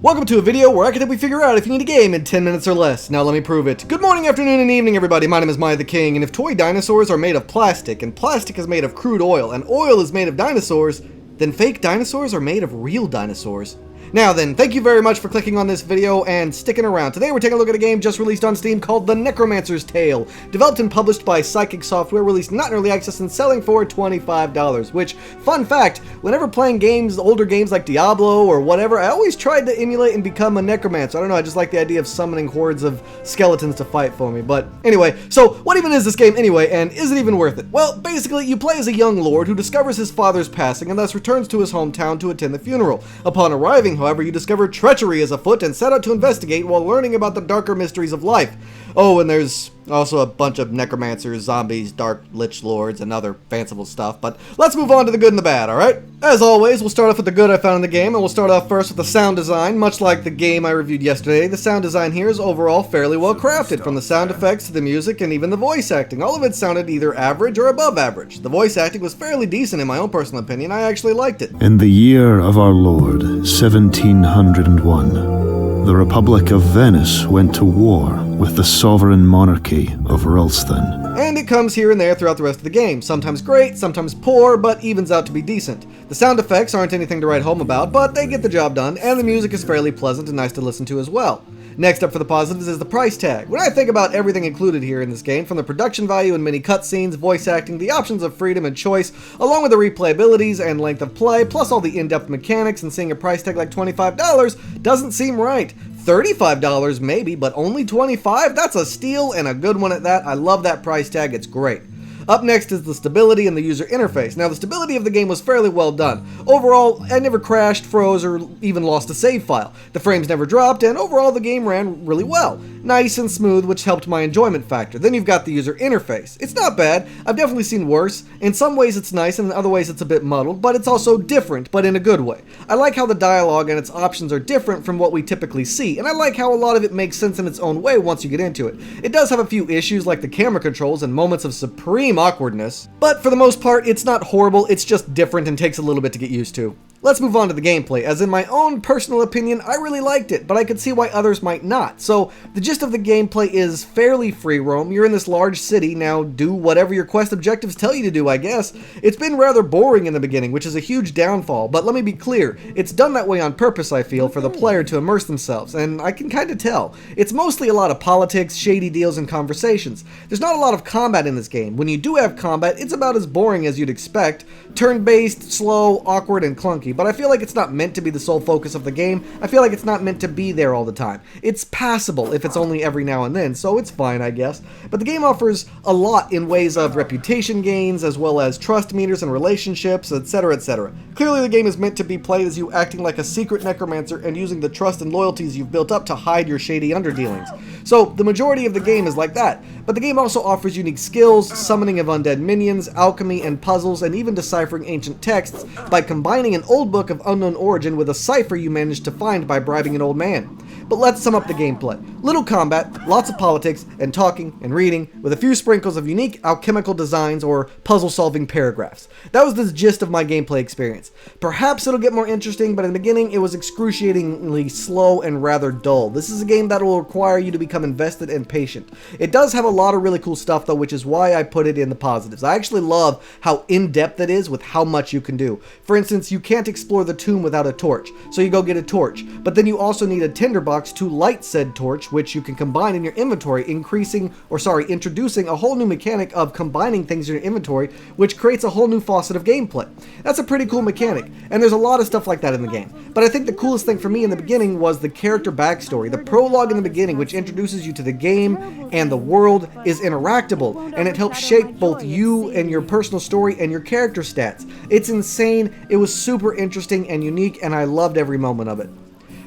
Welcome to a video where I can help you figure out if you need a game in 10 minutes or less. Now let me prove it. Good morning, afternoon, and evening, everybody. My name is miahtheking, and if toy dinosaurs are made of plastic, and plastic is made of crude oil, and oil is made of dinosaurs, then fake dinosaurs are made of real dinosaurs. Now then, thank you very much for clicking on this video and sticking around. Today we're taking a look at a game just released on Steam called The Necromancer's Tale. Developed and published by Psychic Software, released not in early access and selling for $25. Which, fun fact, whenever playing games, older games like Diablo or whatever, I always tried to emulate and become a necromancer. I don't know, I just like the idea of summoning hordes of skeletons to fight for me. But anyway, so what even is this game anyway, and is it even worth it? Well, basically, you play as a young lord who discovers his father's passing and thus returns to his hometown to attend the funeral. Upon arriving, however, you discover treachery is afoot and set out to investigate while learning about the darker mysteries of life. Oh, and there's also a bunch of necromancers, zombies, dark lich lords, and other fanciful stuff, but let's move on to the good and the bad, alright? As always, we'll start off with the good I found in the game, and we'll start off first with the sound design. Much like the game I reviewed yesterday, the sound design here is overall fairly well crafted, from the sound effects to the music and even the voice acting. All of it sounded either average or above average. The voice acting was fairly decent in my own personal opinion. I actually liked it. In the year of our Lord, 1701, the Republic of Venice went to war with the sovereign monarchy of Ralston. And it comes here and there throughout the rest of the game. Sometimes great, sometimes poor, but evens out to be decent. The sound effects aren't anything to write home about, but they get the job done, and the music is fairly pleasant and nice to listen to as well. Next up for the positives is the price tag. When I think about everything included here in this game, from the production value and many cutscenes, voice acting, the options of freedom and choice, along with the replayabilities and length of play, plus all the in-depth mechanics, and seeing a price tag like $25 doesn't seem right. $35 maybe, but only $25? That's a steal, and a good one at that. I love that price tag, it's great. Up next is the stability and the user interface. Now, the stability of the game was fairly well done. Overall, I never crashed, froze, or even lost a save file. The frames never dropped, and overall the game ran really well. Nice and smooth, which helped my enjoyment factor. Then you've got the user interface. It's not bad. I've definitely seen worse. In some ways it's nice, and in other ways it's a bit muddled, but it's also different, but in a good way. I like how the dialogue and its options are different from what we typically see, and I like how a lot of it makes sense in its own way once you get into it. It does have a few issues like the camera controls and moments of supreme awkwardness, but for the most part, it's not horrible, it's just different and takes a little bit to get used to. Let's move on to the gameplay, as in my own personal opinion, I really liked it, but I could see why others might not. So, the gist of the gameplay is fairly free roam. You're in this large city, now do whatever your quest objectives tell you to do, I guess. It's been rather boring in the beginning, which is a huge downfall, but let me be clear, it's done that way on purpose, I feel, for the player to immerse themselves, and I can kinda tell. It's mostly a lot of politics, shady deals, and conversations. There's not a lot of combat in this game. When you do have combat, it's about as boring as you'd expect. Turn-based, slow, awkward, and clunky. But I feel like it's not meant to be the sole focus of the game. I feel like it's not meant to be there all the time. It's passable if it's only every now and then, so it's fine, I guess. But the game offers a lot in ways of reputation gains, as well as trust meters and relationships, etc., etc. Clearly the game is meant to be played as you acting like a secret necromancer and using the trust and loyalties you've built up to hide your shady underdealings. So the majority of the game is like that. But the game also offers unique skills, summoning of undead minions, alchemy and puzzles, and even deciphering ancient texts by combining an old book of unknown origin with a cipher you managed to find by bribing an old man. But let's sum up the gameplay. Little combat, lots of politics, and talking and reading, with a few sprinkles of unique alchemical designs or puzzle-solving paragraphs. That was the gist of my gameplay experience. Perhaps it'll get more interesting, but in the beginning it was excruciatingly slow and rather dull. This is a game that will require you to become invested and patient. It does have a lot of really cool stuff though, which is why I put it in the positives. I actually love how in-depth it is with how much you can do. For instance, you can't explore the tomb without a torch, so you go get a torch. But then you also need a tinderbox to light said torch, which you can combine in your inventory, introducing a whole new mechanic of combining things in your inventory, which creates a whole new faucet of gameplay. That's a pretty cool mechanic, and there's a lot of stuff like that in the game. But I think the coolest thing for me in the beginning was the character backstory. The prologue in the beginning, which introduces you to the game and the world, is interactable, and it helps shape both you and your personal story and your character stats. It's insane, it was super interesting and unique, and I loved every moment of it.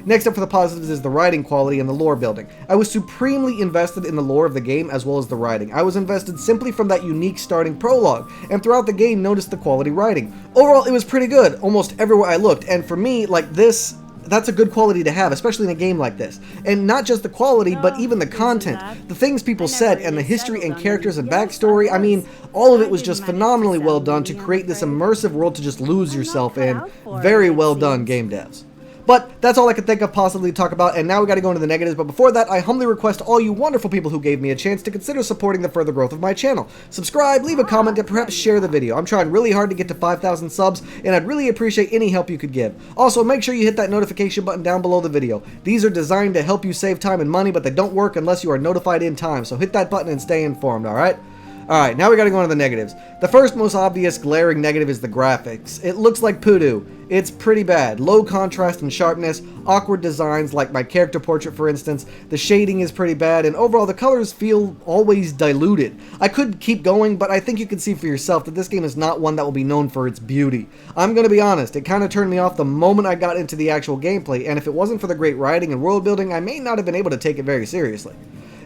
Next up for the positives is the writing quality and the lore building. I was supremely invested in the lore of the game as well as the writing. I was invested simply from that unique starting prologue, and throughout the game noticed the quality writing. Overall, it was pretty good, almost everywhere I looked, and for me, like this, that's a good quality to have, especially in a game like this. And not just the quality, but even the content. The things people said, and the history and characters and backstory, I mean, all of it was just phenomenally well done to create this immersive world to just lose yourself in. Very well done, game devs. But that's all I could think of possibly to talk about, and now we got to go into the negatives. But before that, I humbly request all you wonderful people who gave me a chance to consider supporting the further growth of my channel. Subscribe, leave a comment, and perhaps share the video. I'm trying really hard to get to 5,000 subs, and I'd really appreciate any help you could give. Also, make sure you hit that notification button down below the video. These are designed to help you save time and money, but they don't work unless you are notified in time, so hit that button and stay informed, alright? Alright, now we gotta go into the negatives. The first most obvious glaring negative is the graphics. It looks like poo-doo. It's pretty bad. Low contrast and sharpness, awkward designs like my character portrait for instance, the shading is pretty bad, and overall the colors feel always diluted. I could keep going, but I think you can see for yourself that this game is not one that will be known for its beauty. I'm gonna be honest, it kinda turned me off the moment I got into the actual gameplay, and if it wasn't for the great writing and world building, I may not have been able to take it very seriously.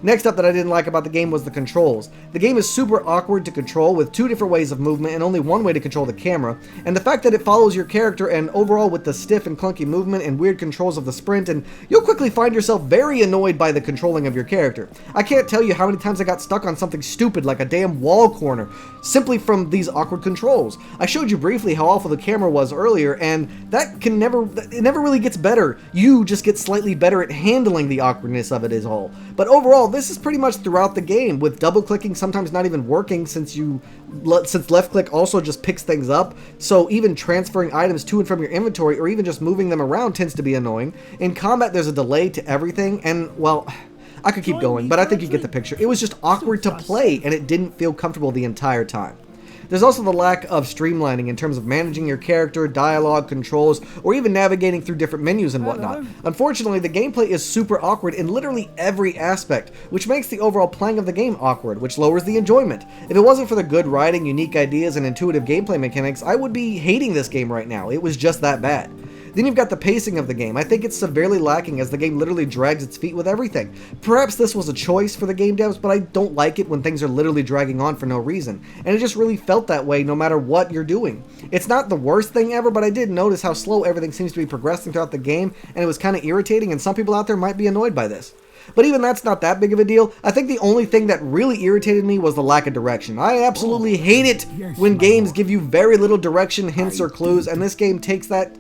Next up that I didn't like about the game was the controls. The game is super awkward to control with 2 different ways of movement and only one way to control the camera, and the fact that it follows your character and overall with the stiff and clunky movement and weird controls of the sprint, and you'll quickly find yourself very annoyed by the controlling of your character. I can't tell you how many times I got stuck on something stupid like a damn wall corner simply from these awkward controls. I showed you briefly how awful the camera was earlier, and it never really gets better. You just get slightly better at handling the awkwardness of it is all. But overall, this is pretty much throughout the game, with double clicking sometimes not even working since left click also just picks things up, so even transferring items to and from your inventory or even just moving them around tends to be annoying. In combat there's a delay to everything, and well, I could keep going, but I think you get the picture. It was just awkward to play and it didn't feel comfortable the entire time. There's also the lack of streamlining in terms of managing your character, dialogue, controls, or even navigating through different menus and whatnot. Unfortunately, the gameplay is super awkward in literally every aspect, which makes the overall playing of the game awkward, which lowers the enjoyment. If it wasn't for the good writing, unique ideas, and intuitive gameplay mechanics, I would be hating this game right now. It was just that bad. Then you've got the pacing of the game. I think it's severely lacking as the game literally drags its feet with everything. Perhaps this was a choice for the game devs, but I don't like it when things are literally dragging on for no reason. And it just really felt that way no matter what you're doing. It's not the worst thing ever, but I did notice how slow everything seems to be progressing throughout the game, and it was kind of irritating, and some people out there might be annoyed by this. But even that's not that big of a deal. I think the only thing that really irritated me was the lack of direction. I absolutely hate it when games give you very little direction, hints, or clues, and this game takes that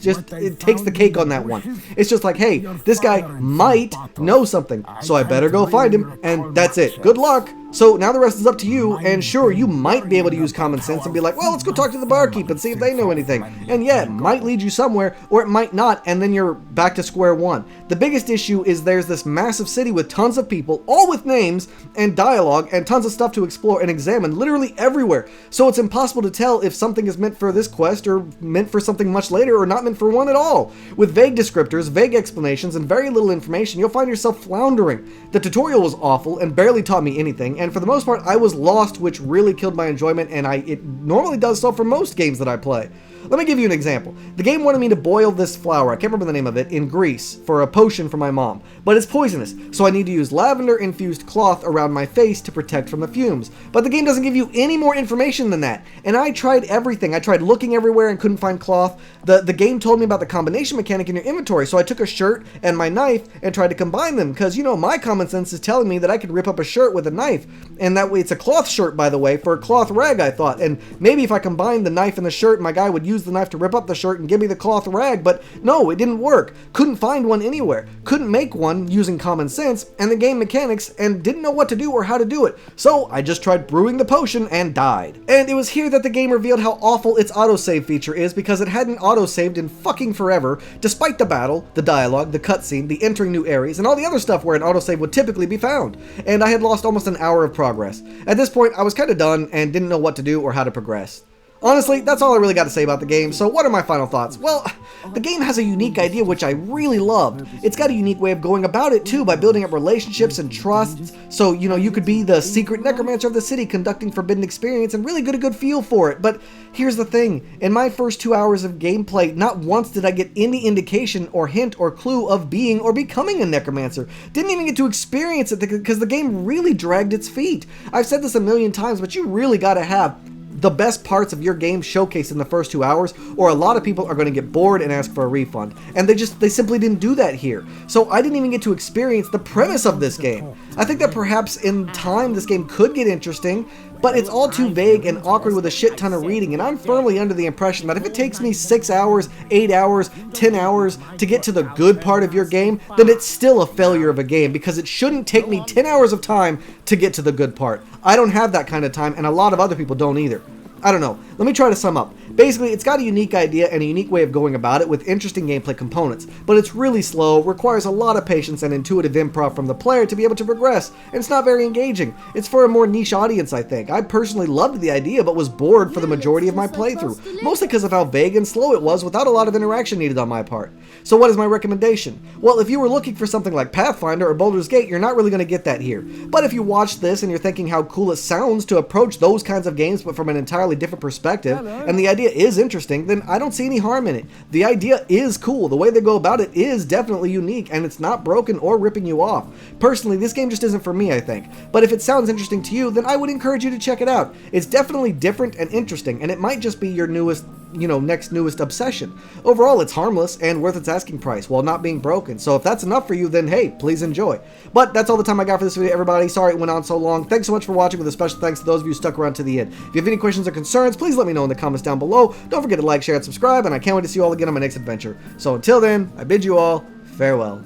it takes the cake on that one. It's just like, hey, this guy might know something, so I better go find him, and that's it. Good luck. So now the rest is up to you, and sure, you might be able to use common sense and be like, well, let's go talk to the barkeep and see if they know anything. And yeah, it might lead you somewhere, or it might not, and then you're back to square one. The biggest issue is there's this massive city with tons of people, all with names and dialogue, and tons of stuff to explore and examine literally everywhere. So it's impossible to tell if something is meant for this quest, or meant for something much later, or not meant for one at all. With vague descriptors, vague explanations, and very little information, you'll find yourself floundering. The tutorial was awful and barely taught me anything, and for the most part, I was lost, which really killed my enjoyment, and it normally does so for most games that I play. Let me give you an example. The game wanted me to boil this flower, I can't remember the name of it, in grease for a potion for my mom, but it's poisonous, so I need to use lavender-infused cloth around my face to protect from the fumes. But the game doesn't give you any more information than that, and I tried everything. I tried looking everywhere and couldn't find cloth. The game told me about the combination mechanic in your inventory, so I took a shirt and my knife and tried to combine them, because, you know, my common sense is telling me that I could rip up a shirt with a knife, and that way it's a cloth shirt, by the way, for a cloth rag, I thought, and maybe if I combined the knife and the shirt, my guy would use the knife to rip up the shirt and give me the cloth rag, but no, it didn't work. Couldn't find one anywhere. Couldn't make one using common sense and the game mechanics, and didn't know what to do or how to do it. So I just tried brewing the potion and died. And it was here that the game revealed how awful its autosave feature is, because it hadn't autosaved in fucking forever, despite the battle, the dialogue, the cutscene, the entering new areas, and all the other stuff where an autosave would typically be found. And I had lost almost an hour of progress. At this point, I was kind of done and didn't know what to do or how to progress. Honestly, that's all I really got to say about the game, so what are my final thoughts? Well, the game has a unique idea which I really loved. It's got a unique way of going about it too, by building up relationships and trusts, so, you know, you could be the secret necromancer of the city conducting forbidden experience and really get a good feel for it. But here's the thing, in my first 2 hours of gameplay, not once did I get any indication or hint or clue of being or becoming a necromancer. Didn't even get to experience it because the game really dragged its feet. I've said this a million times, but you really gotta have the best parts of your game showcased in the first 2 hours, or a lot of people are going to get bored and ask for a refund. And they simply didn't do that here. So I didn't even get to experience the premise of this game. I think that perhaps in time this game could get interesting, but it's all too vague and awkward with a shit ton of reading, and I'm firmly under the impression that if it takes me 6 hours, 8 hours, 10 hours to get to the good part of your game, then it's still a failure of a game, because it shouldn't take me 10 hours of time to get to the good part. I don't have that kind of time, and a lot of other people don't either. I don't know. Let me try to sum up. Basically, it's got a unique idea and a unique way of going about it with interesting gameplay components, but it's really slow, requires a lot of patience and intuitive improv from the player to be able to progress, and it's not very engaging. It's for a more niche audience, I think. I personally loved the idea, but was bored for the majority of my playthrough, mostly because of how vague and slow it was without a lot of interaction needed on my part. So what is my recommendation? Well, if you were looking for something like Pathfinder or Baldur's Gate, you're not really going to get that here. But if you watch this and you're thinking how cool it sounds to approach those kinds of games but from an entirely different perspective, and the idea is interesting, then I don't see any harm in it. The idea is cool. The way they go about it is definitely unique, and it's not broken or ripping you off. Personally, this game just isn't for me, I think. But if it sounds interesting to you, then I would encourage you to check it out. It's definitely different and interesting, and it might just be your newest, next newest obsession. Overall, it's harmless and worth its asking price while not being broken. So if that's enough for you, then hey, please enjoy. But that's all the time I got for this video, everybody. Sorry it went on so long. Thanks so much for watching, with a special thanks to those of you who stuck around to the end. If you have any questions or concerns, please let me know in the comments down below. Don't forget to like, share, and subscribe, and I can't wait to see you all again on my next adventure. So until then, I bid you all farewell.